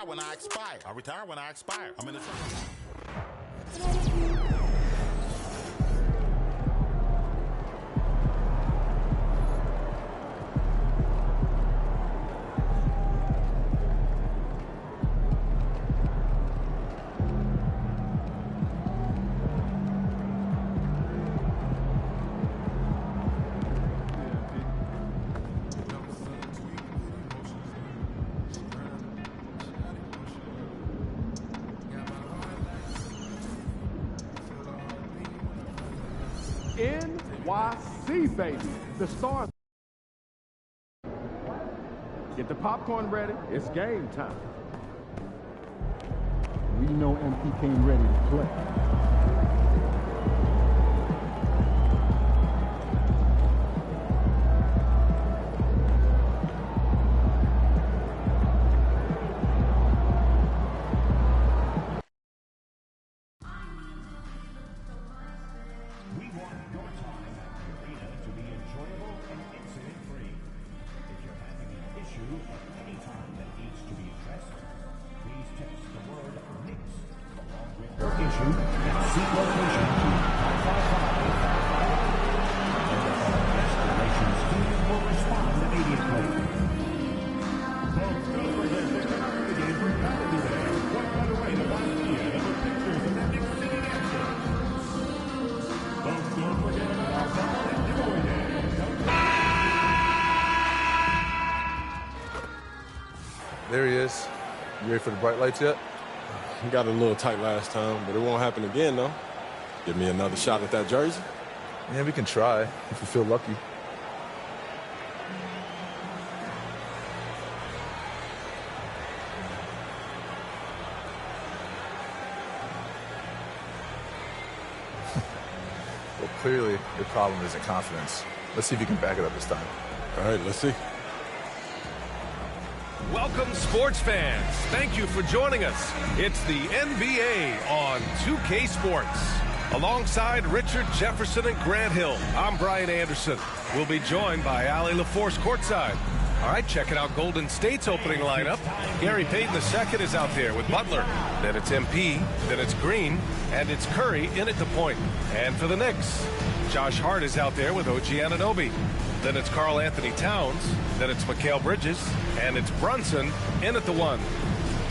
retire when I expire. I retire when I expire. I'm in the NYC, baby. The Stars. Get the popcorn ready. It's game time. We know MP came ready to play. There he is. You ready for the bright lights yet? Got a little tight last time, but it won't happen again, though. Give me another shot at that jersey. Yeah, we can try if we feel lucky. Well, clearly the problem isn't confidence. Let's see if you can back it up this time. All right, let's see. Welcome, sports fans. Thank you for joining us. It's the NBA on 2K Sports. Alongside Richard Jefferson and Grant Hill, I'm Brian Anderson. We'll be joined by Allie LaForce courtside. All right, checking out Golden State's opening lineup. Gary Payton II is out there with Butler. Then it's MP, then it's Green, and it's Curry in at the point. And for the Knicks, Josh Hart is out there with OG Anunoby. Then it's Karl Anthony Towns, then it's Mikal Bridges, and it's Brunson in at the one.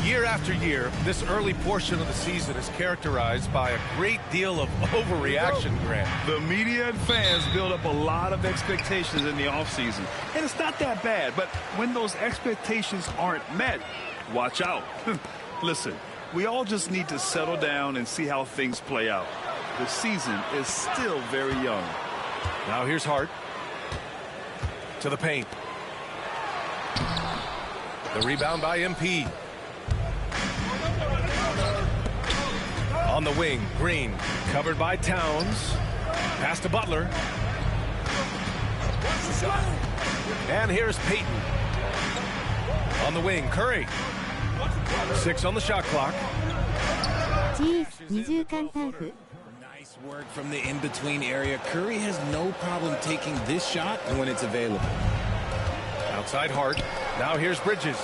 Year after year, this early portion of the season is characterized by a great deal of overreaction, Grant. The media and fans build up a lot of expectations in the offseason, and it's not that bad, but when those expectations aren't met, watch out. Listen, we all just need to settle down and see how things play out. The season is still very young. Now here's Hart. To the paint. The rebound by MP. On the wing, Green, covered by Towns. Pass to Butler. And here's Payton. On the wing, Curry. 6 on the shot clock. Nice work from the in-between area. Curry has no problem taking this shot when it's available. Outside Hart. Now here's Bridges.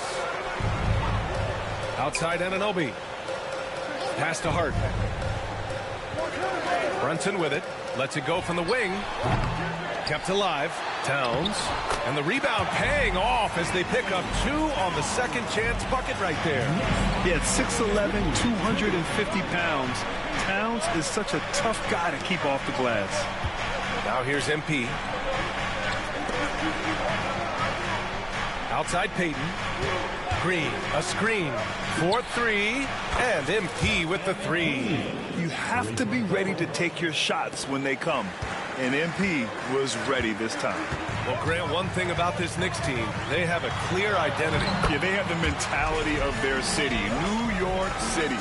Outside Anunoby. Pass to Hart. Brunson with it. Lets it go from the wing. Kept alive. Towns. And the rebound paying off as they pick up 2 on the second chance bucket right there. Yeah, at 6'11", 250 pounds, Towns is such a tough guy to keep off the glass. Now here's MP. Outside Payton. Green, a screen. 4-3, and MP with the 3. You have to be ready to take your shots when they come. And MP was ready this time. Well, Grant, one thing about this Knicks team, they have a clear identity. Yeah, they have the mentality of their city, New York City,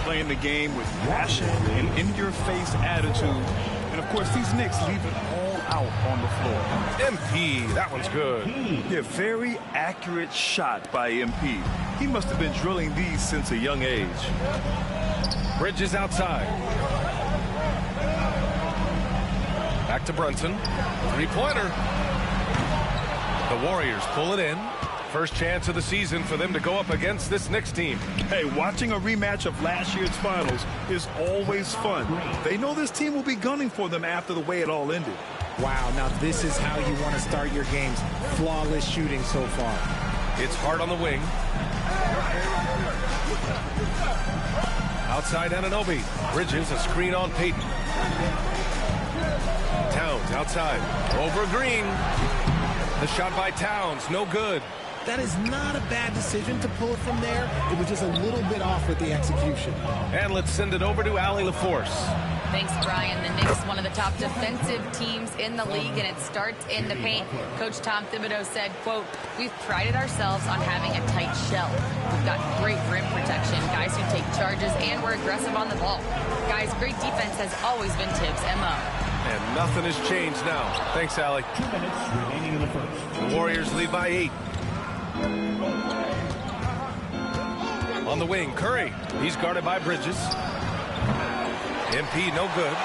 playing the game with passion and in-your-face attitude. And, of course, these Knicks leave it all out on the floor. MP, that one's good. Yeah, very accurate shot by MP. He must have been drilling these since a young age. Bridges outside. Back to Brunson. Three-pointer. The Warriors pull it in First chance of the season for them to go up against this Knicks team. Hey, watching a rematch of last year's finals is always fun. They know this team will be gunning for them after the way it all ended. Wow, now this is how you want to start your games. Flawless shooting so far. It's Hart on the wing. Outside Anunoby. Bridges, a screen on Payton. Towns outside. Over Green. The shot by Towns, no good. That is not a bad decision to pull it from there. It was just a little bit off with the execution. And let's send it over to Allie LaForce. Thanks, Brian. The Knicks, one of the top defensive teams in the league, and it starts in the paint. Coach Tom Thibodeau said, quote, "We've prided ourselves on having a tight shell. We've got great rim protection, guys who take charges, and we're aggressive on the ball. Guys, great defense has always been Tibbs' MO." And nothing has changed now. Thanks, Allie. 2 minutes remaining in the first. The Warriors lead by 8. On the wing, Curry. He's guarded by Bridges. MP, no good.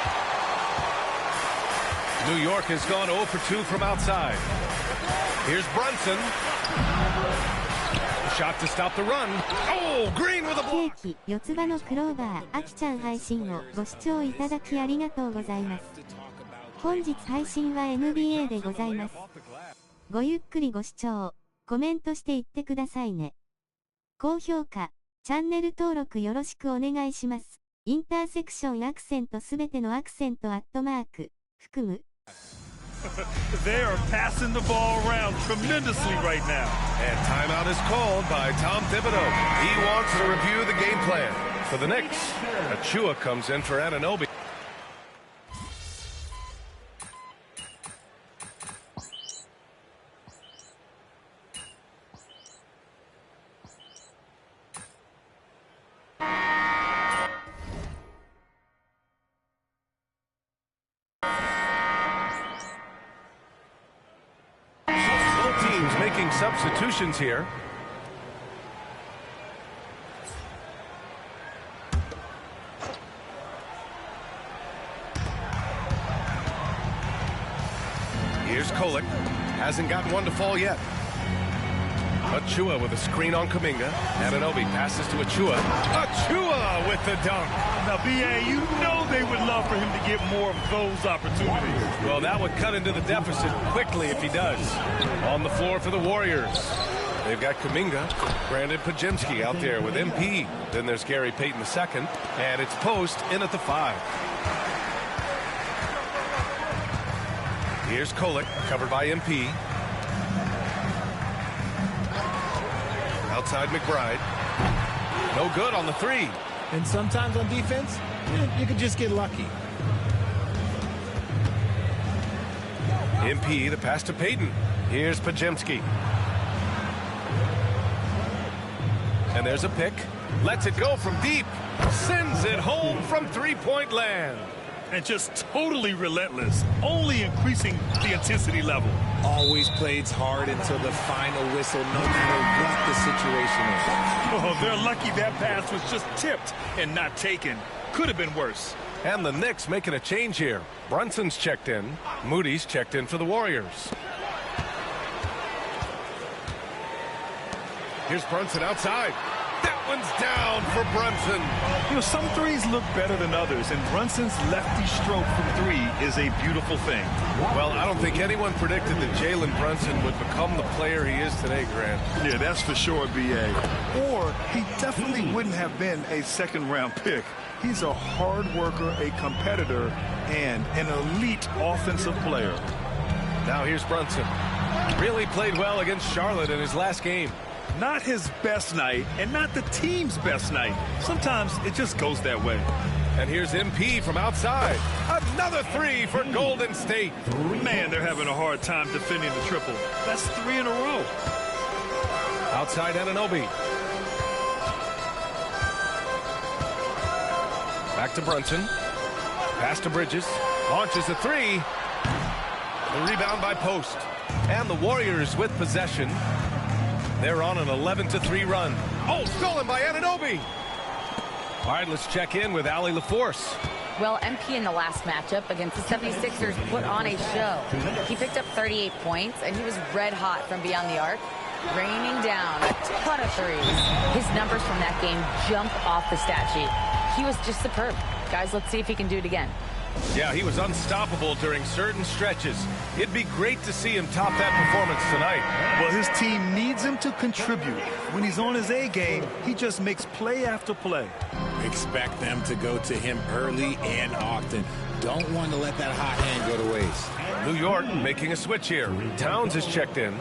New York has gone 0 for 2 from outside. Here's Brunson. Shot to stop the run. Oh, Green with a block. 四つ葉のクローバー、あきちゃん配信をご視聴いただきありがとうございます。本日配信は NBA でございます。ごゆっくりご視聴、コメントしていってくださいね。高評価、チャンネル登録よろしくお願いします。インターセクションアクセントすべてのアクセント@含む。They are passing the ball around tremendously right now. And timeout is called by Tom Thibodeau. He wants to review the game plan for the Knicks. Achua comes in for Anunoby. Making substitutions here. Here's Kolek. Hasn't gotten one to fall yet. Achua with a screen on Kuminga. Anunoby passes to Achua. Achua with the dunk. Now, B.A., you know they would love for him to get more of those opportunities. Well, that would cut into the deficit quickly if he does. On the floor for the Warriors. They've got Kuminga, Brandon Pajemski out there with MP. Then there's Gary Payton II, and it's Post in at the 5. Here's Kolek, covered by MP. Outside McBride. No good on the 3. And sometimes on defense, you could just get lucky. MP, the pass to Payton. Here's Pajemski. And there's a pick. Lets it go from deep. Sends it home from three-point land. And just totally relentless, only increasing the intensity level. Always plays hard until the final whistle, no matter what the situation is. Oh, they're lucky that pass was just tipped and not taken. Could have been worse. And the Knicks making a change here. Brunson's checked in. Moody's checked in for the Warriors. Here's Brunson outside. That one's down for Brunson. You know, some threes look better than others, and Brunson's lefty stroke from 3 is a beautiful thing. Well, I don't think anyone predicted that Jalen Brunson would become the player he is today, Grant. Yeah, that's for sure, B.A. Or he definitely wouldn't have been a second-round pick. He's a hard worker, a competitor, and an elite offensive player. Now here's Brunson. Really played well against Charlotte in his last game. Not his best night, and not the team's best night. Sometimes it just goes that way. And here's MP from outside. Another 3 for Golden State. Man, they're having a hard time defending the triple. That's 3 in a row. Outside Anunoby. Back to Brunson. Pass to Bridges. Launches a 3. The rebound by Post. And the Warriors with possession. They're on an 11-3 run. Oh, stolen by Anunoby. All right, let's check in with Allie LaForce. Well, MP in the last matchup against the 76ers put on a show. He picked up 38 points, and he was red hot from beyond the arc. raining down a ton of threes. His numbers from that game jump off the stat sheet. He was just superb. Guys, let's see if he can do it again. Yeah, he was unstoppable during certain stretches. It'd be great to see him top that performance tonight. Well, his team needs him to contribute. When he's on his A game, he just makes play after play. Expect them to go to him early and often. Don't want to let that hot hand go to waste. New York making a switch here. Towns is checked in.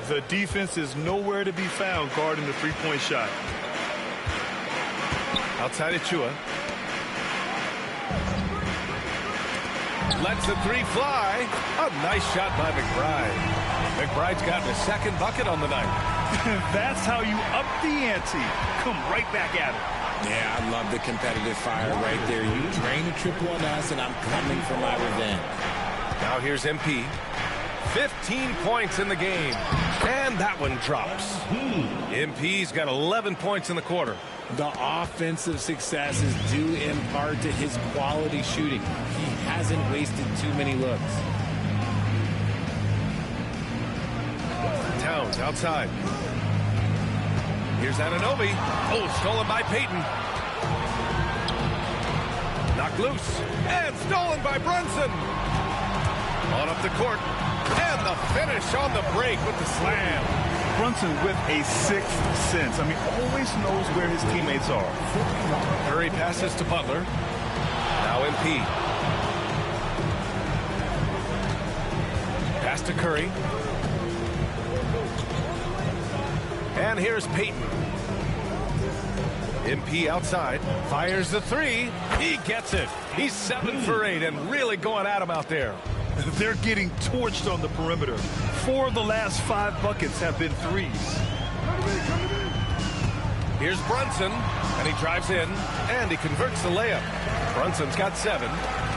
The defense is nowhere to be found guarding the three-point shot. Outside of Chua. Lets the three fly. A nice shot by McBride. McBride's gotten a second bucket on the night. That's how you up the ante. Come right back at it. Yeah, I love the competitive fire right there. You drain a triple on us, and I'm coming for my revenge. Now here's MP. 15 points in the game. And that one drops. MP's got 11 points in the quarter. The offensive success is due in part to his quality shooting. He hasn't wasted too many looks. Towns outside. Here's Anunoby. Oh, stolen by Payton. Knocked loose. And stolen by Brunson. On up the court. And the finish on the break with the slam. Brunson with a sixth sense. I mean, always knows where his teammates are. Curry passes to Butler. Now MP. Pass to Curry. And here's Payton. MP outside. Fires the three. He gets it. He's 7 for 8 and really going at him out there. They're getting torched on the perimeter. 4 of the last 5 buckets have been threes. Here's Brunson, and he drives in, and he converts the layup. Brunson's got 7.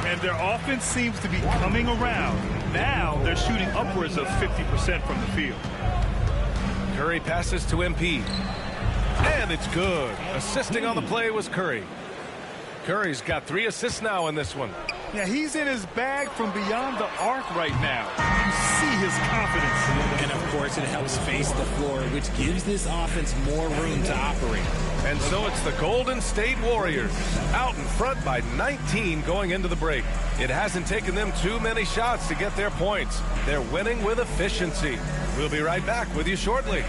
And their offense seems to be coming around. Now they're shooting upwards of 50% from the field. Curry passes to MP. And it's good. Assisting on the play was Curry. Curry's got 3 assists now in this one. Yeah, he's in his bag from beyond the arc right now. You see his confidence. And, of course, it helps face the floor, which gives this offense more room to operate. And so it's the Golden State Warriors out in front by 19 going into the break. It hasn't taken them too many shots to get their points. They're winning with efficiency. We'll be right back with you shortly.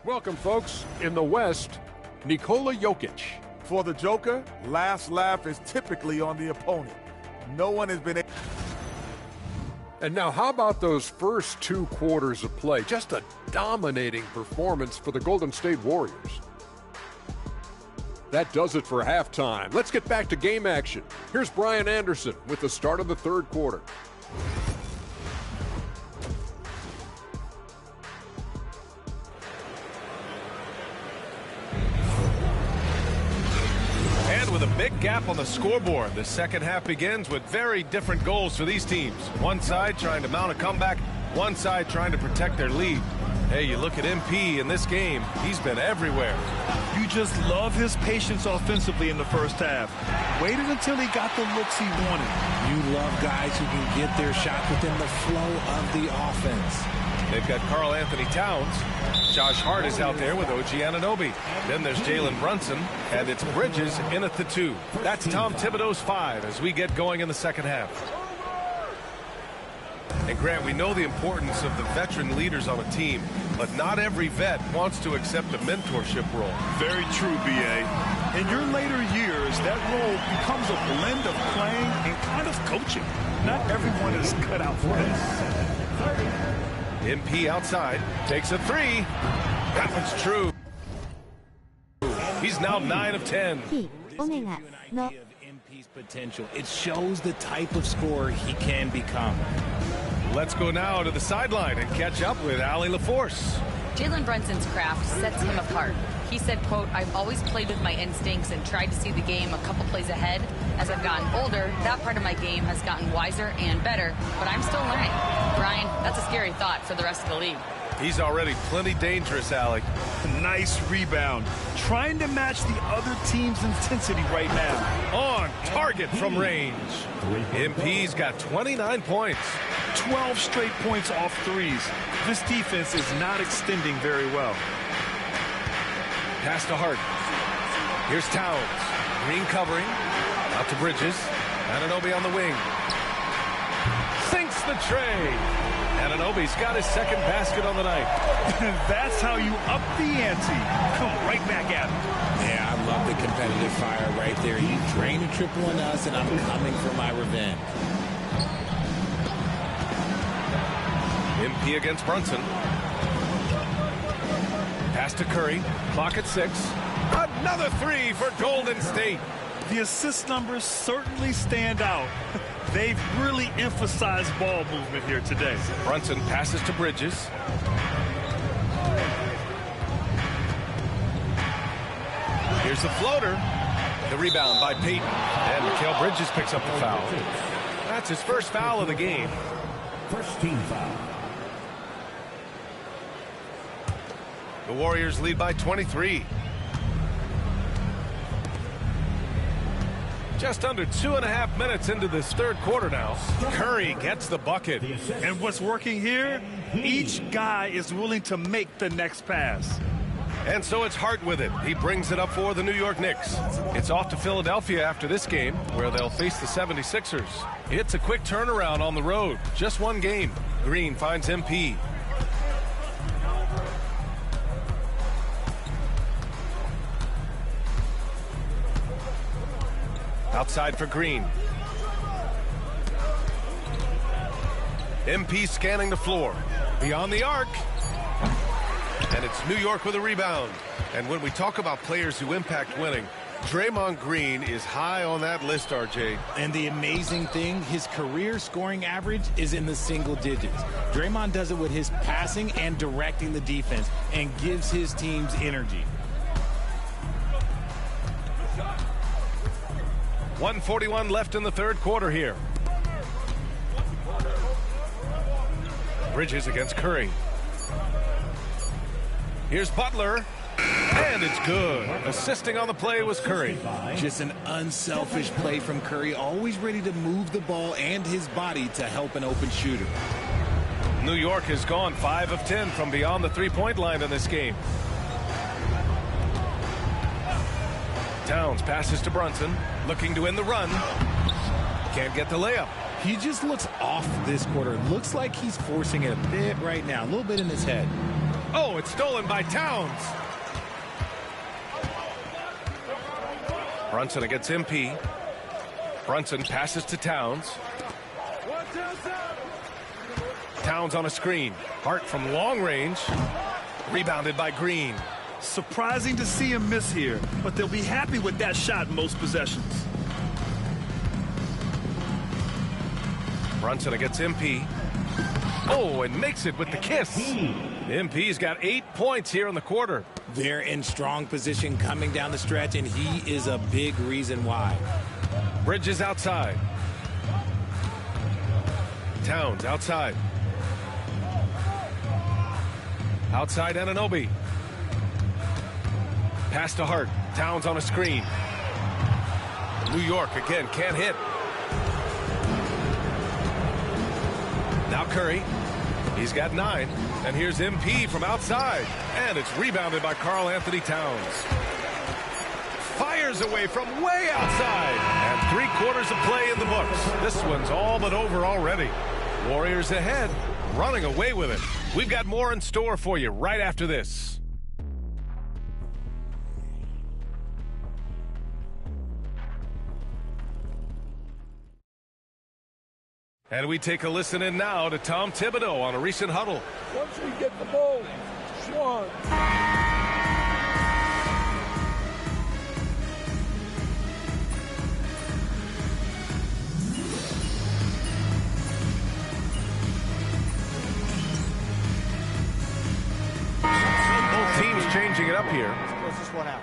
Welcome, folks. In the West, Nikola Jokic. For the Joker, last laugh is typically on the opponent. No one has been able. And now, how about those first 2 quarters of play? Just a dominating performance for the Golden State Warriors. That does it for halftime. Let's get back to game action. Here's Brian Anderson with the start of the 3rd quarter. With a big gap on the scoreboard, the second half begins with very different goals for these teams. One side trying to mount a comeback, one side trying to protect their lead. Hey, you look at MP in this game, he's been everywhere. You just love his patience offensively in the first half. Waited until he got the looks he wanted. You love guys who can get their shot within the flow of the offense. They've got Karl Anthony Towns. Josh Hart is out there with OG Anunoby. Then there's Jalen Brunson, and it's Bridges in at the 2. That's Tom Thibodeau's 5 as we get going in the second half. And Grant, we know the importance of the veteran leaders on a team, but not every vet wants to accept a mentorship role. Very true, B.A. In your later years, that role becomes a blend of playing and kind of coaching. Not everyone is cut out for this. MP outside, takes a 3. That one's true. He's now 9 of 10. MP's potential. It shows the type of scorer he can become. Let's go now to the sideline and catch up with Allie LaForce. Jalen Brunson's craft sets him apart. He said, quote, "I've always played with my instincts and tried to see the game a couple plays ahead. As I've gotten older, that part of my game has gotten wiser and better, but I'm still learning." Brian, that's a scary thought for the rest of the league. He's already plenty dangerous, Alec. Nice rebound. Trying to match the other team's intensity right now. On target from range. MP's got 29 points. 12 straight points off threes. This defense is not extending very well. Pass to Hart. Here's Towns. Green covering. Out to Bridges. Anunoby on the wing. Sinks the tray. Anunoby's got his second basket on the night. That's how you up the ante. Come right back at him. Yeah, I love the competitive fire right there. You drain a triple on us, and I'm coming for my revenge. MP against Brunson. Pass to Curry. Clock at 6. Another three for Golden State. The assist numbers certainly stand out. They've really emphasized ball movement here today. Brunson passes to Bridges. Here's the floater. The rebound by Payton. And Mikal Bridges picks up the foul. That's his first foul of the game. First team foul. The Warriors lead by 23. Just under 2.5 minutes into this third quarter now. Curry gets the bucket. And what's working here? Each guy is willing to make the next pass. And so it's Hart with it. He brings it up for the New York Knicks. It's off to Philadelphia after this game, where they'll face the 76ers. It's a quick turnaround on the road. Just one game. Green finds MP. Outside for Green. MP scanning the floor. Beyond the arc. And it's New York with a rebound. And when we talk about players who impact winning, Draymond Green is high on that list, RJ. And the amazing thing, his career scoring average is in the single digits. Draymond does it with his passing and directing the defense and gives his teams energy. 1:41 left in the third quarter here. Bridges against Curry. Here's Butler. And it's good. Assisting on the play was Curry. Just an unselfish play from Curry, always ready to move the ball and his body to help an open shooter. New York has gone 5 of 10 from beyond the three-point line in this game. Towns passes to Brunson, looking to win the run. Can't get the layup. He just looks off this quarter. Looks like he's forcing it a bit right now, a little bit in his head. Oh, it's stolen by Towns. Brunson against MP. Brunson passes to Towns. Towns on a screen. Hart from long range. Rebounded by Green. Surprising to see him miss here, but they'll be happy with that shot in most possessions. Brunson against MP. Oh, and makes it with the kiss. MP's got 8 points here in the quarter. They're in strong position coming down the stretch, and he is a big reason why. Bridges outside. Towns outside. Outside Anunoby. Pass to Hart. Towns on a screen. New York again can't hit. Now Curry. He's got 9. And here's MP from outside. And it's rebounded by Karl Anthony Towns. Fires away from way outside. And 3 quarters of play in the books. This one's all but over already. Warriors ahead, running away with it. We've got more in store for you right after this. And we take a listen in now to Tom Thibodeau on a recent huddle. Once we get the ball, Swan. Both teams changing it up here. one out.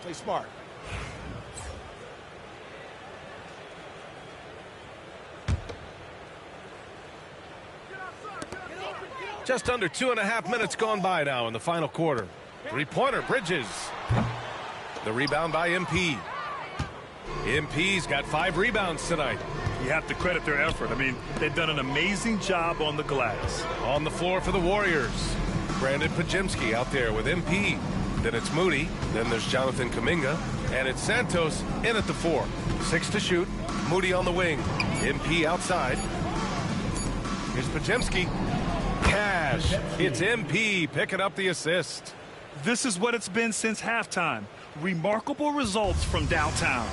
Play smart. Just under 2.5 minutes gone by now in the final quarter. Three-pointer, Bridges. The rebound by MP. MP's got 5 rebounds tonight. You have to credit their effort. I mean, they've done an amazing job on the glass. On the floor for the Warriors, Brandon Pajemski out there with MP. Then it's Moody. Then there's Jonathan Kuminga. And it's Santos in at the 4. 6 to shoot. Moody on the wing. MP outside. Here's Pajemski. Cash. It's MP picking up the assist. This is what it's been since halftime. Remarkable results from downtown.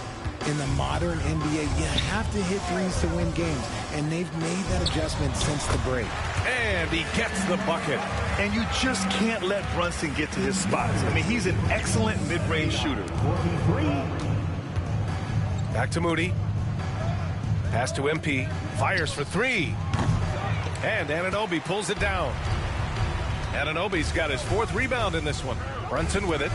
In the modern NBA, you have to hit threes to win games, and they've made that adjustment since the break. And he gets the bucket. And you just can't let Brunson get to his spots. I mean, he's an excellent mid-range shooter. Back to Moody. Pass to MP. Fires for 3. And Anunoby pulls it down. Anunoby's got his 4th rebound in this one. Brunson with it.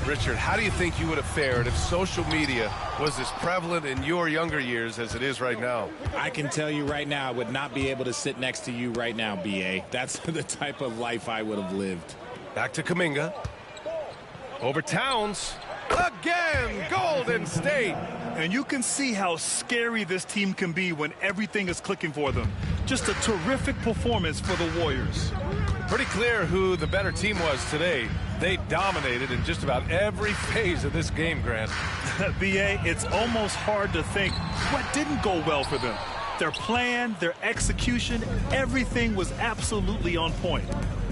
Richard, how do you think you would have fared if social media was as prevalent in your younger years as it is right now? I can tell you right now, I would not be able to sit next to you right now, B.A. That's the type of life I would have lived. Back to Kuminga. Over Towns. Again, Golden State. And you can see how scary this team can be when everything is clicking for them. Just a terrific performance for the Warriors. Pretty clear who the better team was today. They dominated in just about every phase of this game, Grant. B.A., it's almost hard to think what didn't go well for them. Their plan, their execution, everything was absolutely on point.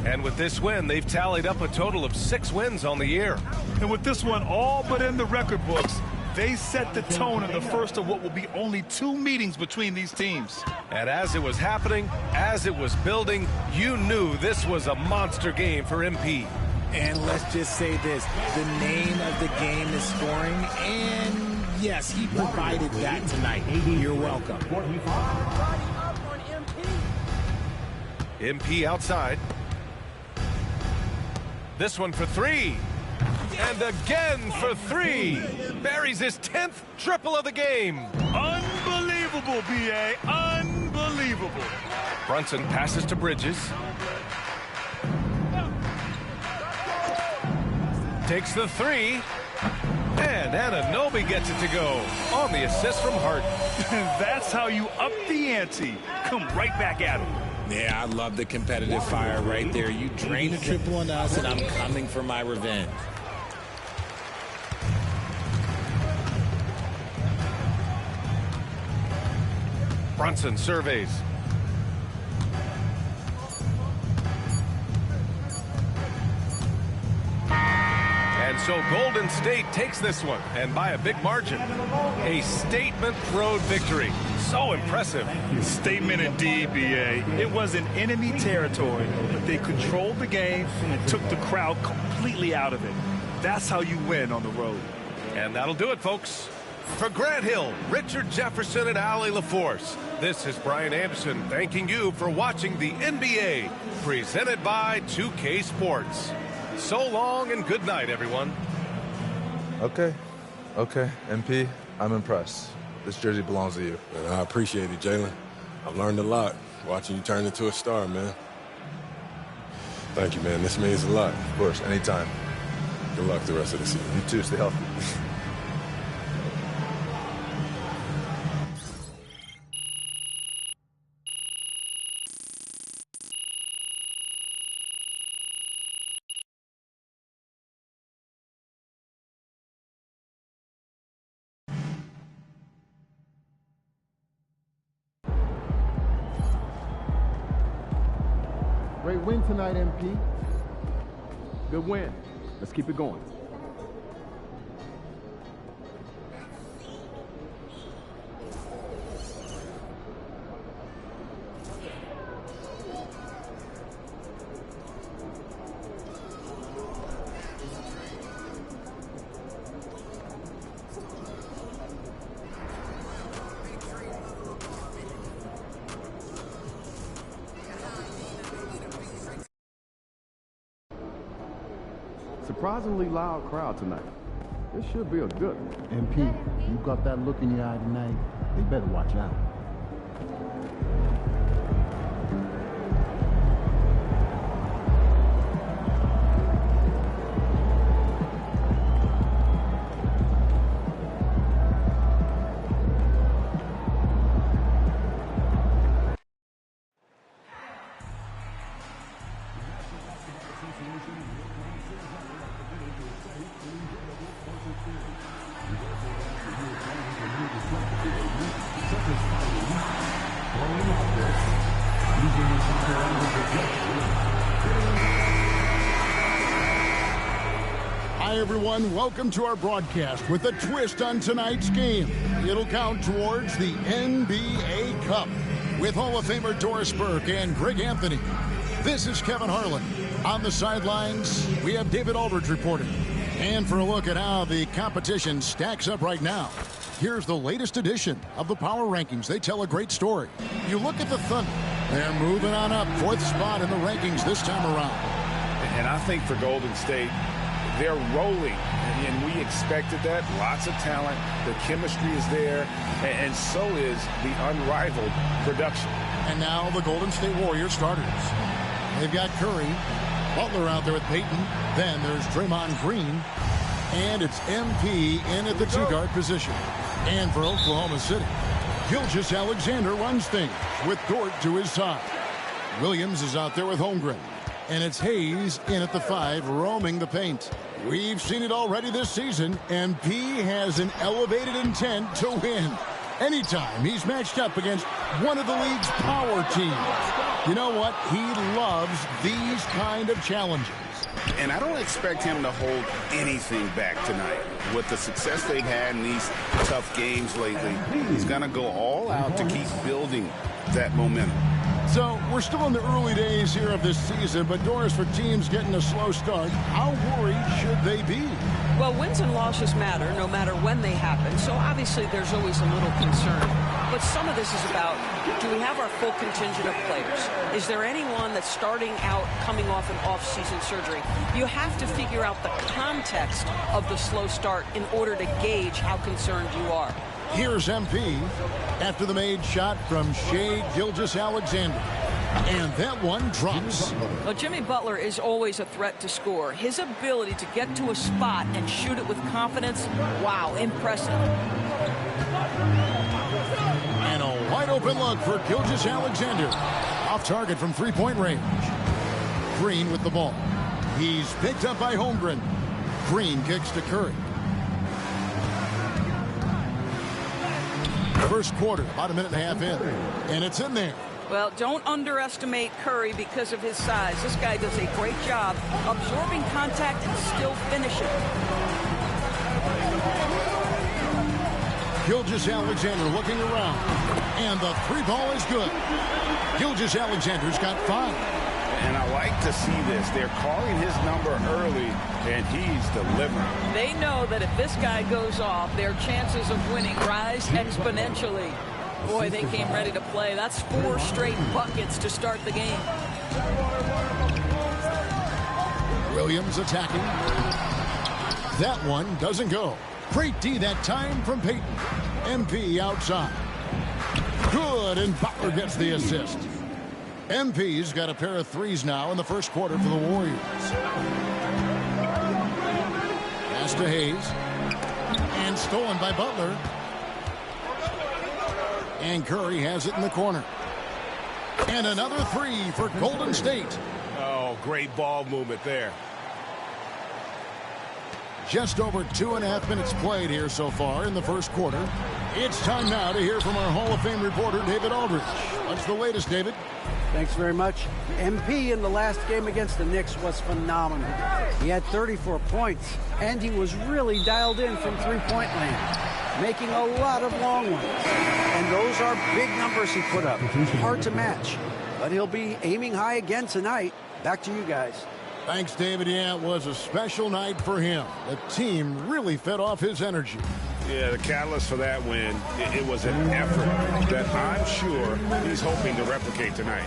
And with this win, they've tallied up a total of 6 wins on the year. And with this one all but in the record books, they set the tone in the first of what will be only 2 meetings between these teams. And as it was happening, as it was building, you knew this was a monster game for MP. And let's just say this, the name of the game is scoring, and yes, he provided that tonight. You're welcome. MP outside. This one for 3. And again for 3. Buries his 10th triple of the game. Unbelievable, B.A. Unbelievable. Brunson passes to Bridges. Takes the 3. And Anunoby gets it to go on the assist from Hart. That's how you up the ante. Come right back at him. Yeah, I love the competitive fire right there. You drain a triple on us, and I'm coming for my revenge. Brunson surveys. And so Golden State takes this one, and by a big margin. A statement road victory. So impressive. Statement indeed, B.A. It was in enemy territory, but they controlled the game and took the crowd completely out of it. That's how you win on the road. And that'll do it, folks. For Grant Hill, Richard Jefferson, and Allie LaForce, this is Brian Anderson thanking you for watching the NBA, presented by 2K Sports. So long and good night, everyone. Okay, MP, I'm impressed. This jersey belongs to you. Man, I appreciate it, Jalen. I've learned a lot watching you turn into a star, man. Thank you, man. This means a lot. Of course, anytime. Good luck the rest of the season. You too. Stay healthy. Great win tonight, MP. Good win. Let's keep it going. surprisingly loud crowd tonight. This should be a good one. MP, you got that look in your eye tonight. They better watch out. Hi, everyone. Welcome to our broadcast with a twist on tonight's game. It'll count towards the NBA Cup with Hall of Famer Doris Burke and Greg Anthony. This is Kevin Harlan. On the sidelines, we have David Aldridge reporting. And for a look at how the competition stacks up right now, here's the latest edition of the Power Rankings. They tell a great story. You look at the Thunder. They're moving on up, 4th spot in the rankings this time around. And I think for Golden State, they're rolling, and we expected that. Lots of talent. The chemistry is there, and so is the unrivaled production. And now the Golden State Warriors starters. They've got Curry, Butler out there with Payton. Then there's Draymond Green, and it's MP in at the two-guard position. And for Oklahoma City, Gilgeous-Alexander runs things with Dort to his side. Williams is out there with Holmgren. And it's Hayes in at the 5, roaming the paint. We've seen it already this season. MP has an elevated intent to win. Anytime he's matched up against one of the league's power teams. You know what? He loves these kind of challenges. And I don't expect him to hold anything back tonight. With the success they've had in these tough games lately, he's going to go all out to keep building that momentum. So we're still in the early days here of this season, but Doris, for teams getting a slow start, how worried should they be? Well, wins and losses matter no matter when they happen, so obviously there's always a little concern. But some of this is about, do we have our full contingent of players? Is there anyone that's starting out coming off an off-season surgery? You have to figure out the context of the slow start in order to gauge how concerned you are. Here's MP after the made shot from Shai Gilgeous-Alexander. And that one drops. Well, Jimmy Butler is always a threat to score. His ability to get to a spot and shoot it with confidence, wow, impressive. And a wide open look for Gilgeous-Alexander. Off target from three-point range. Green with the ball. He's picked up by Holmgren. Green kicks to Curry. First quarter, about a minute and a half in. And it's in there. Well, don't underestimate Curry because of his size. This guy does a great job absorbing contact and still finishing. Gilgeous-Alexander looking around. And the three ball is good. Gilgeous-Alexander's got 5. And I like to see this. They're calling his number early, and he's delivering. They know that if this guy goes off, their chances of winning rise exponentially. Boy, they came ready to play. That's 4 straight buckets to start the game. Williams attacking. That one doesn't go. Great D that time from Payton. MP outside. Good, and Butler gets the assist. MP's got a pair of threes now in the first quarter for the Warriors. Pass to Hayes. And stolen by Butler. And Curry has it in the corner. And another 3 for Golden State. Oh, great ball movement there. Just over 2.5 minutes played here so far in the first quarter. It's time now to hear from our Hall of Fame reporter, David Aldridge. What's the latest, David? Thanks very much. MP in the last game against the Knicks was phenomenal. He had 34 points, and he was really dialed in from three-point land, making a lot of long ones. And those are big numbers he put up. Hard to match, but he'll be aiming high again tonight. Back to you guys. Thanks, David. Yeah, it was a special night for him. The team really fed off his energy. Yeah, the catalyst for that win, it was an effort that I'm sure he's hoping to replicate tonight.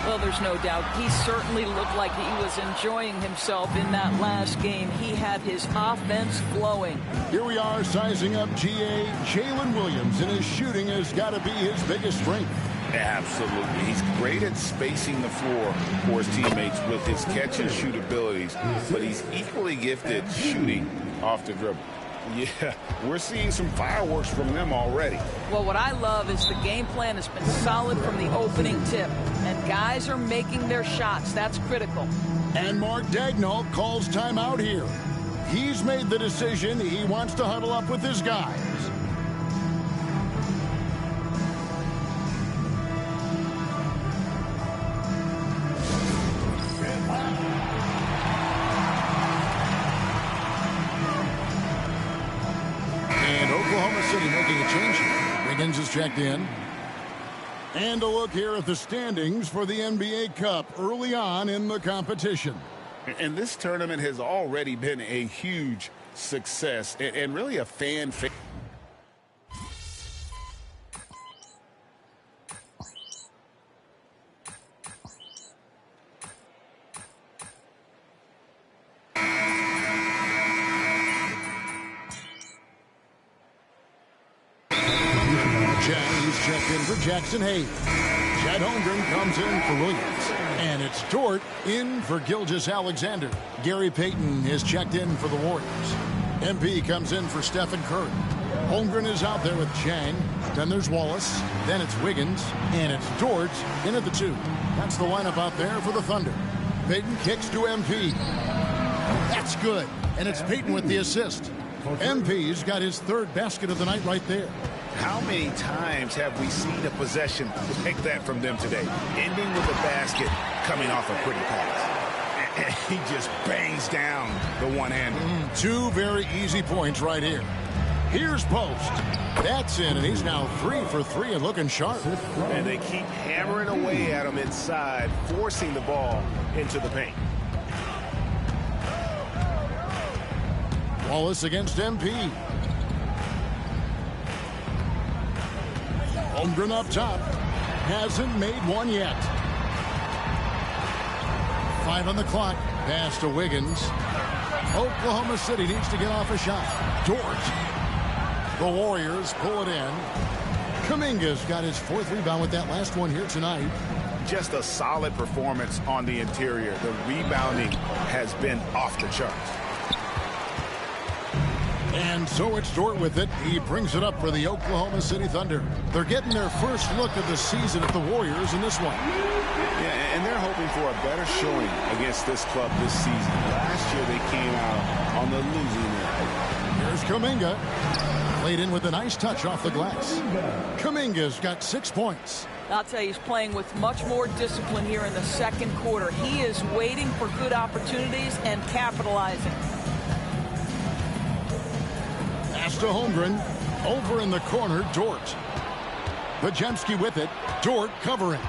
Well, there's no doubt. He certainly looked like he was enjoying himself in that last game. He had his offense flowing. Here we are sizing up GA Jalen Williams, and his shooting has got to be his biggest strength. Absolutely. He's great at spacing the floor for his teammates with his catch and shoot abilities, but he's equally gifted shooting off the dribble. Yeah, we're seeing some fireworks from them already. Well, what I love is the game plan has been solid from the opening tip, and guys are making their shots. That's critical. And Mark Daigneault calls timeout here. He's made the decision. He wants to huddle up with his guys. Making a change. Wiggins is checked in. And a look here at the standings for the NBA Cup early on in the competition. And this tournament has already been a huge success and really a fan favorite. Checked in for Jackson Hayes. Chet Holmgren comes in for Williams. And it's Dort in for Gilgeous-Alexander. Gary Payton is checked in for the Warriors. MP comes in for Stephen Curry. Holmgren is out there with Chang. Then there's Wallace. Then it's Wiggins. And it's Dort in at the 2. That's the lineup out there for the Thunder. Payton kicks to MP. That's good. And it's Payton with the assist. MP's got his 3rd basket of the night right there. How many times have we seen a possession like that from them today? Ending with a basket coming off a pretty pass. And he just bangs down the one-hander. 2 very easy points right here. Here's Post. That's in, and he's now 3 for 3 and looking sharp. And they keep hammering away at him inside, forcing the ball into the paint. Wallace against MP. Holmgren up top. Hasn't made one yet. 5 on the clock. Pass to Wiggins. Oklahoma City needs to get off a shot. Dort. The Warriors pull it in. Kuminga's got his 4th rebound with that last one here tonight. Just a solid performance on the interior. The rebounding has been off the charts. And so it's Dort with it. He brings it up for the Oklahoma City Thunder. They're getting their first look of the season at the Warriors in this one. Yeah, and they're hoping for a better showing against this club this season. Last year they came out on the losing end. Here's Kuminga. Played in with a nice touch off the glass. Kuminga's got 6 points. I'll tell you, he's playing with much more discipline here in the second quarter. He is waiting for good opportunities and capitalizing. Pass to Holmgren. Over in the corner, Dort. Podziemski with it. Dort covering.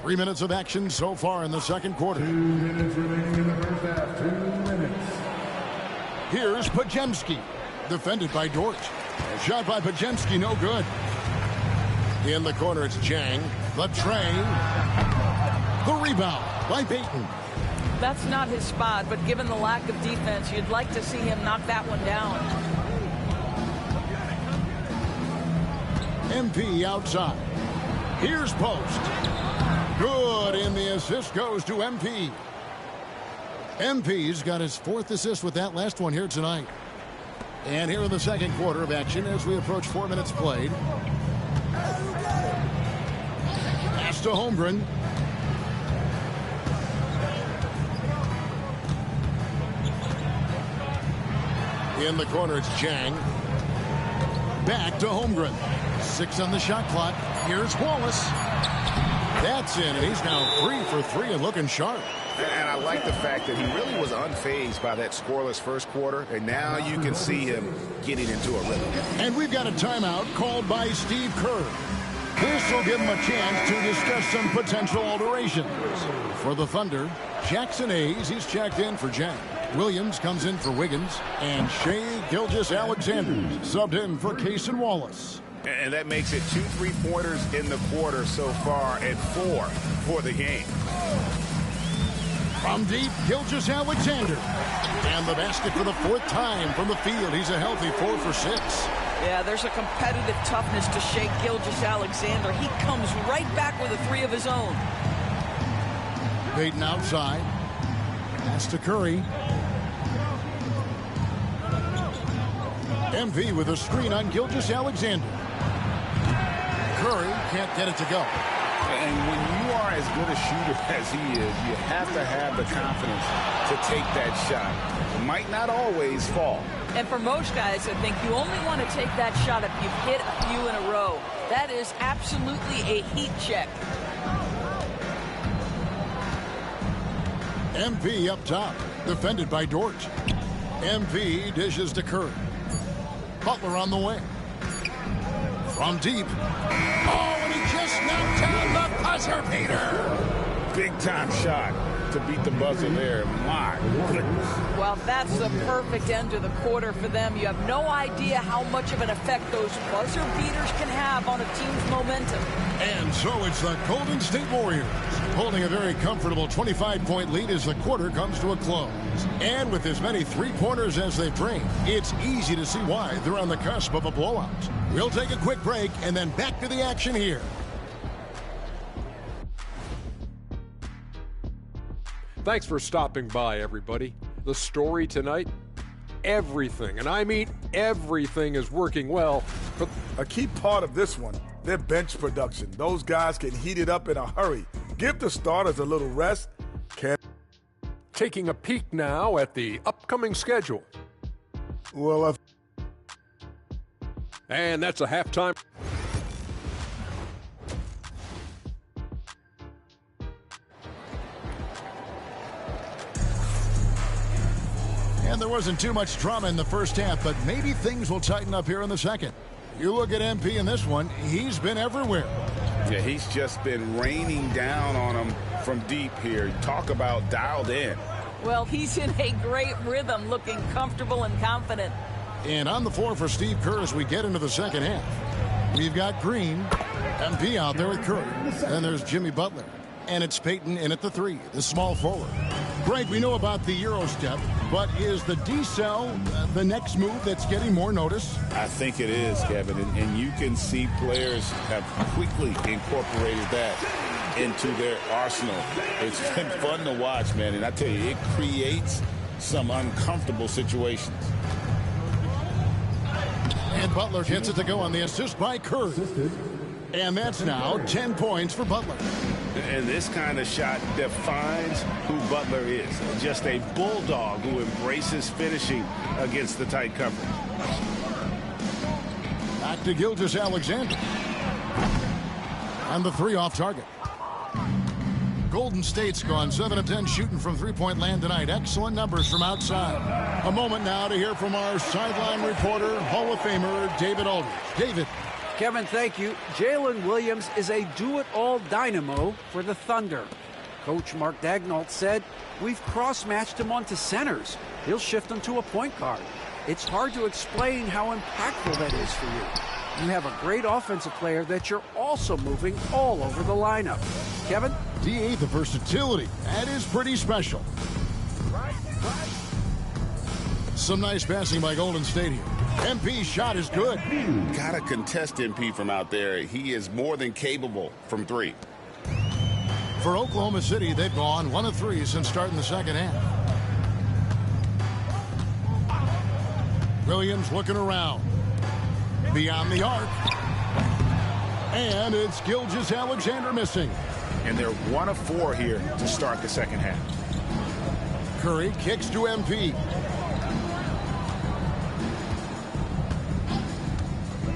3 minutes of action so far in the second quarter. 2 minutes remaining in the first half. 2 minutes. Here's Podziemski. Defended by Dort. Shot by Podziemski, no good. In the corner, it's Chang. The tray. The rebound by Payton. That's not his spot, but given the lack of defense, you'd like to see him knock that one down. MP outside. Here's Post. Good, and the assist goes to MP. MP's got his 4th assist with that last one here tonight. And here in the second quarter of action as we approach 4 minutes played. Pass to Holmgren. In the corner, it's Chang. Back to Holmgren. 6 on the shot clock. Here's Wallace. That's in, and he's now 3 for 3 and looking sharp. And I like the fact that he really was unfazed by that scoreless first quarter, and now you can see him getting into a rhythm. And we've got a timeout called by Steve Kerr. This will give him a chance to discuss some potential alterations. For the Thunder, Jackson Hayes, he's checked in for Chang. Williams comes in for Wiggins, and Shai Gilgeous-Alexander subbed in for Cason Wallace. And that makes it 2 3-pointers in the quarter so far and 4 for the game. From deep, Gilgeous-Alexander. And the basket for the 4th time from the field. He's a healthy 4 for 6. Yeah, there's a competitive toughness to Shai Gilgeous-Alexander. He comes right back with a 3 of his own. Payton outside. Pass to Curry. MP with a screen on Gilgeous-Alexander. Curry can't get it to go. And when you are as good a shooter as he is, you have to have the confidence to take that shot. It might not always fall. And for most guys, I think you only want to take that shot if you've hit a few in a row. That is absolutely a heat check. MP up top, defended by Dort. MP dishes to Curry. Butler on the way. From deep. Oh, and he just knocked down the buzzer beater. Big time shot to beat the buzzer there. My goodness. Well, that's the perfect end to the quarter for them. You have no idea how much of an effect those buzzer beaters can have on a team's momentum. And so it's the Golden State Warriors holding a very comfortable 25-point lead as the quarter comes to a close. And with as many three-pointers as they've drained, it's easy to see why they're on the cusp of a blowout. We'll take a quick break and then back to the action here. Thanks for stopping by, everybody. The story tonight, everything, and I mean everything, is working well. But a key part of this one, their bench production. Those guys can heat it up in a hurry. Give the starters a little rest. Taking a peek now at the upcoming schedule. Well, and that's a halftime. And there wasn't too much drama in the first half, but maybe things will tighten up here in the second. You look at MP in this one, he's been everywhere. Yeah, he's just been raining down on him from deep here. Talk about dialed in. Well, he's in a great rhythm, looking comfortable and confident. And on the floor for Steve Kerr as we get into the second half. We've got Green, MP out there with Curry. And there's Jimmy Butler. And it's Payton in at the 3, the small forward. Greg, we know about the Euro step, but is the D-cell the next move that's getting more notice? I think it is, Kevin, and you can see players have quickly incorporated that into their arsenal. It's been fun to watch, man, and I tell you, it creates some uncomfortable situations. And Butler gets it to go on the assist by Curry. And that's now 10 points for Butler. And this kind of shot defines who Butler is. Just a bulldog who embraces finishing against the tight coverage. Back to Gilgeous-Alexander. And the 3 off target. Golden State's gone 7 of 10 shooting from three-point land tonight. Excellent numbers from outside. A moment now to hear from our sideline reporter, Hall of Famer David Aldridge. David. Kevin, thank you. Jalen Williams is a do-it-all dynamo for the Thunder. Coach Mark Daigneault said, "We've cross-matched him onto centers. He'll shift him to a point guard. It's hard to explain how impactful that is for you. You have a great offensive player that you're also moving all over the lineup." Kevin? DA, the versatility. That is pretty special. Some nice passing by Golden State here. MP's shot is good. Gotta contest MP from out there. He is more than capable from 3. For Oklahoma City, they've gone 1 of 3 since starting the second half. Williams looking around. Beyond the arc. And it's Gilgeous-Alexander missing. And they're 1 of 4 here to start the second half. Curry kicks to MP.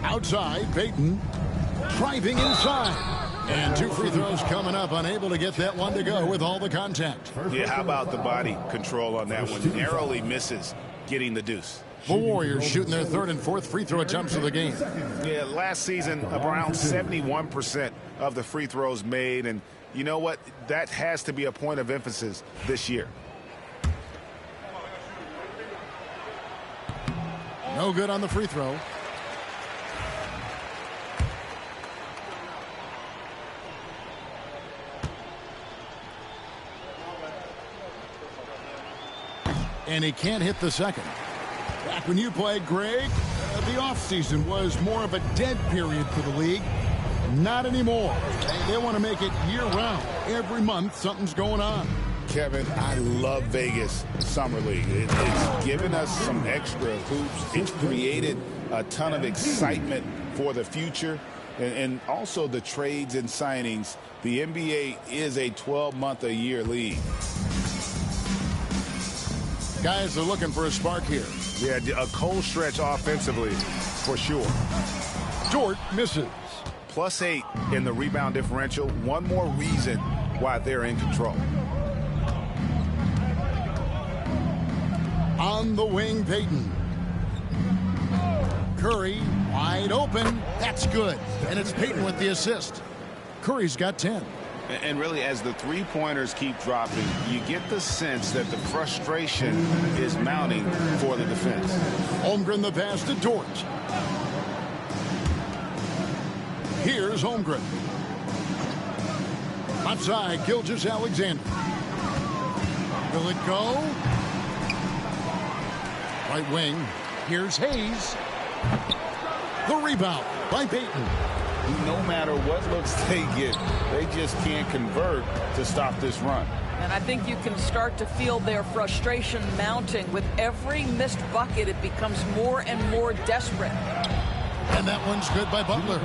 Outside, Payton driving inside. And 2 free throws coming up, unable to get that one to go with all the contact. Yeah, how about the body control on that one? Narrowly misses getting the deuce. The Warriors shooting their 3rd and 4th free throw attempts of the game. Yeah, last season, around 71% of the free throws made. And you know what? That has to be a point of emphasis this year. No good on the free throw. And he can't hit the second. Back when you played, Greg, the offseason was more of a dead period for the league. Not anymore. They want to make it year-round. Every month, something's going on. Kevin, I love Vegas Summer League. It's given us some extra hoops. It's created a ton of excitement for the future. And also the trades and signings. The NBA is a 12-month-a-year league. Guys are looking for a spark here. Yeah, a cold stretch offensively, for sure. Dort misses. +8 in the rebound differential. One more reason why they're in control. On the wing, Payton. Curry wide open. That's good. And it's Payton with the assist. Curry's got 10. And really, as the three-pointers keep dropping, you get the sense that the frustration is mounting for the defense. Holmgren the pass to Dort. Here's Holmgren. Outside, Gilgeous-Alexander. Will it go? Right wing. Here's Hayes. The rebound by Payton. No matter what looks they get, they just can't convert to stop this run. And I think you can start to feel their frustration mounting. With every missed bucket, it becomes more and more desperate. And that one's good by Butler.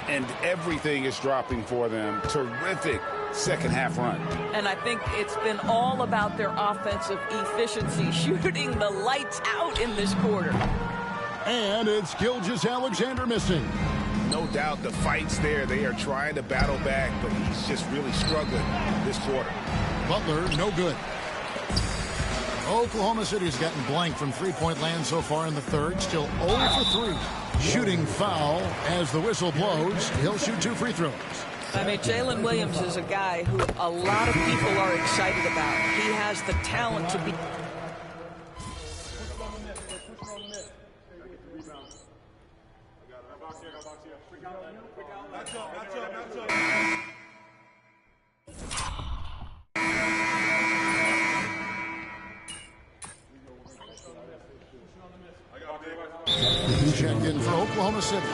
And everything is dropping for them. Terrific second half run. And I think it's been all about their offensive efficiency, shooting the lights out in this quarter. And it's Gilgeous-Alexander missing. No doubt the fight's there. They are trying to battle back, but he's just really struggling this quarter. Butler, no good. Oklahoma City's gotten blank from three-point land so far in the third. Still 0 for 3. Shooting foul as the whistle blows. He'll shoot 2 free throws. I mean, Jalen Williams is a guy who a lot of people are excited about. He has the talent to be... Checked in for Oklahoma City.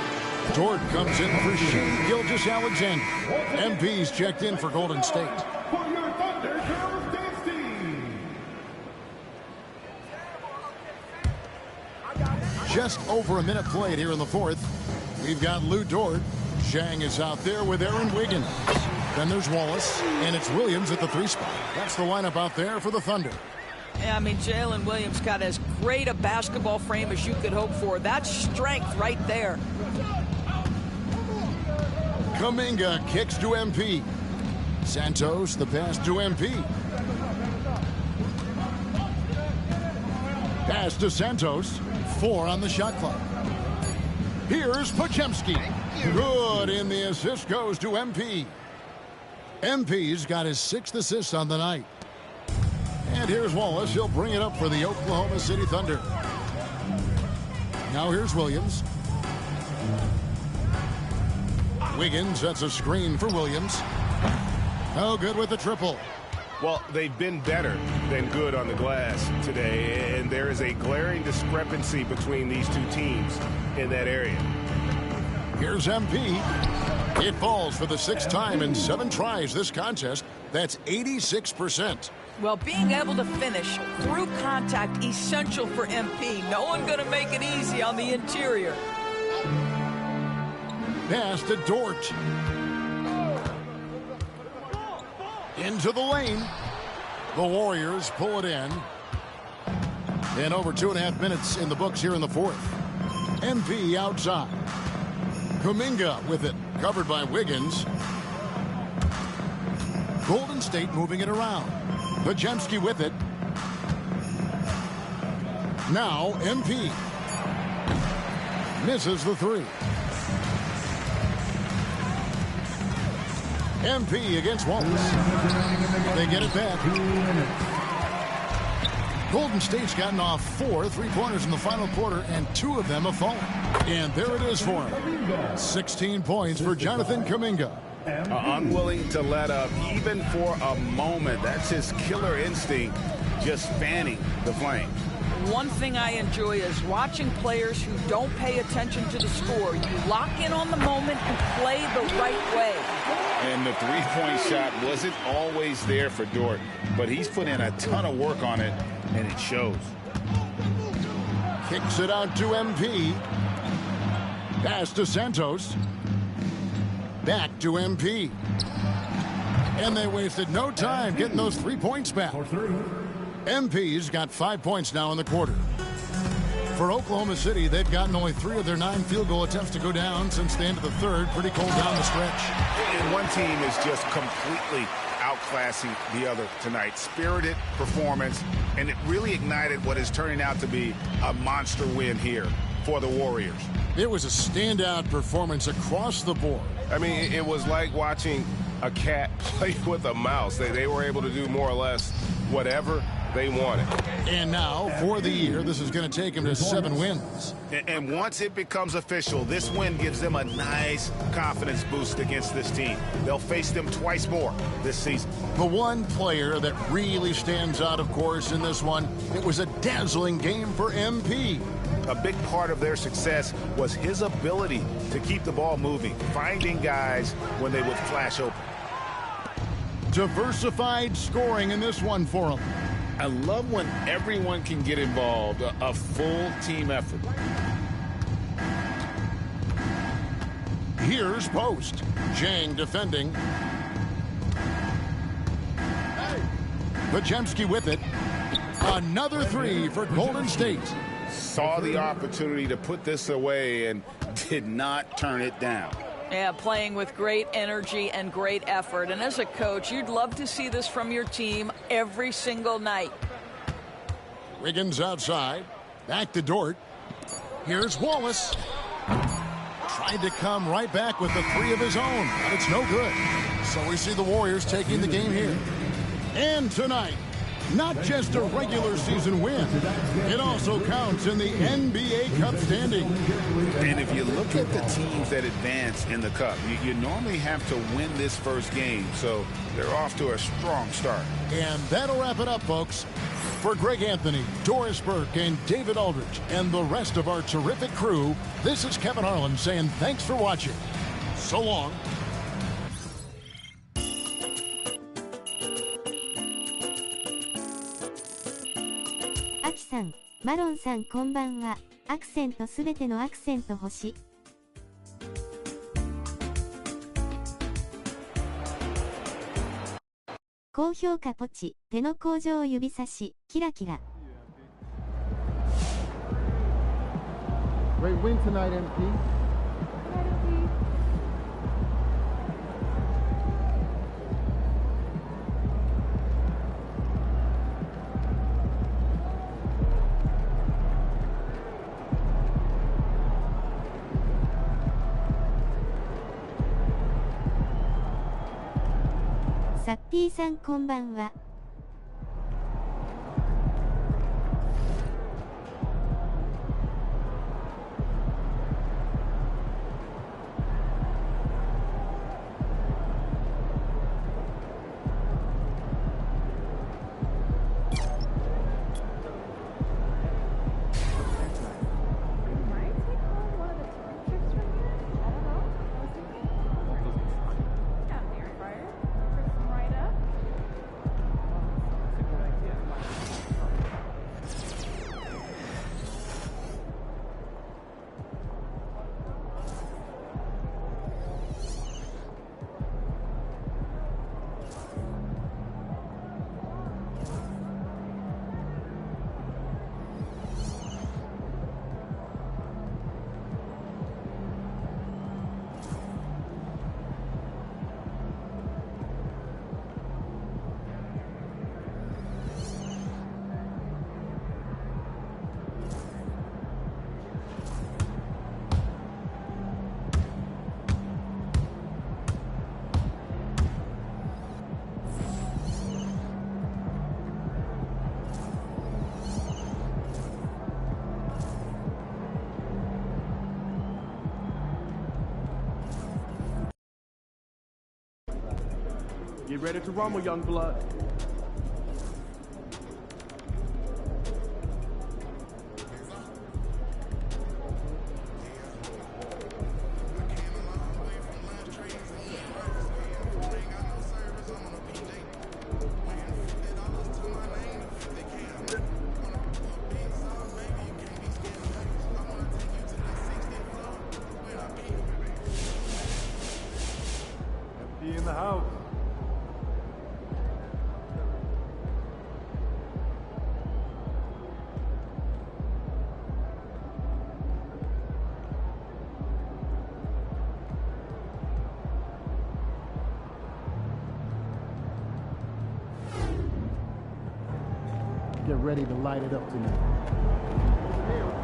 Dort comes in for Shea Gilgeous-Alexander. MP's checked in for Golden State. Just over a minute played here in the fourth. We've got Lou Dort. Zhang is out there with Aaron Wiggins. Then there's Wallace, and it's Williams at the 3 spot. That's the lineup out there for the Thunder. Yeah, I mean, Jalen Williams got as great a basketball frame as you could hope for. That's strength right there. Kuminga kicks to MP. Santos, the pass to MP. Pass to Santos. 4 on the shot clock. Here's Podziemski. Good, and the assist goes to MP. MP's got his 6th assist on the night. And here's Wallace. He'll bring it up for the Oklahoma City Thunder. Now here's Williams. Wiggins, that's a screen for Williams. Oh, good with the triple. Well, they've been better than good on the glass today, and there is a glaring discrepancy between these two teams in that area. Here's MP. It falls for the 6th time in 7 tries this contest. That's 86%. Well, being able to finish through contact, essential for MP. No one going to make it easy on the interior. Pass to Dort. Into the lane. The Warriors pull it in. And over 2.5 minutes in the books here in the fourth. MP outside. Kuminga with it. Covered by Wiggins. Golden State moving it around. Podziemski with it. Now MP. Misses the 3. MP against Wallace. They get it back. Golden State's gotten off 4 3-pointers in the final quarter, and 2 of them have fallen. And there it is for him. 16 points for Jonathan Kuminga. Unwilling to let up even for a moment. That's his killer instinct, just fanning the flame. One thing I enjoy is watching players who don't pay attention to the score. You lock in on the moment and play the right way. And the three-point shot wasn't always there for Dort, but he's put in a ton of work on it, and it shows. Kicks it out to MP. Pass to Santos. Back to MP. And they wasted no time getting those 3 points back. MP's got 5 points now in the quarter. For Oklahoma City, they've gotten only 3 of their 9 field goal attempts to go down since the end of the third. Pretty cold down the stretch. And one team is just completely outclassing the other tonight. Spirited performance, and it really ignited what is turning out to be a monster win here for the Warriors. It was a standout performance across the board. I mean, it was like watching a cat play with a mouse. They were able to do more or less whatever they wanted. And now, for the year, this is going to take them to 7 wins. And once it becomes official, this win gives them a nice confidence boost against this team. They'll face them twice more this season. The one player that really stands out, of course, in this one, it was a dazzling game for MP. A big part of their success was his ability to keep the ball moving, finding guys when they would flash open. Diversified scoring in this one for him. I love when everyone can get involved, a full team effort. Here's Post. Jang defending. Podziemski with it. Another 3 for Golden State. Saw the opportunity to put this away and did not turn it down. Yeah, playing with great energy and great effort. And as a coach, you'd love to see this from your team every single night. Wiggins outside. Back to Dort. Here's Wallace. Tried to come right back with the 3 of his own, but it's no good. So we see the Warriors taking the game here. And tonight, not just a regular season win, it also counts in the NBA Cup standing. And if you look at the teams that advance in the Cup, you normally have to win this first game, so they're off to a strong start. And that'll wrap it up, folks. For Greg Anthony, Doris Burke, and David Aldridge, and the rest of our terrific crew, this is Kevin Harlan saying thanks for watching. So long. Aki さん、マロンさんこんばんは。アクセントすべてのアクセント星。高評価ポチ、手の甲状指差し、キラキラ。Great win tonight, MP.サッピーさんこんばんは。Get ready to rumble, young blood. In the house. Get ready to light it up tonight.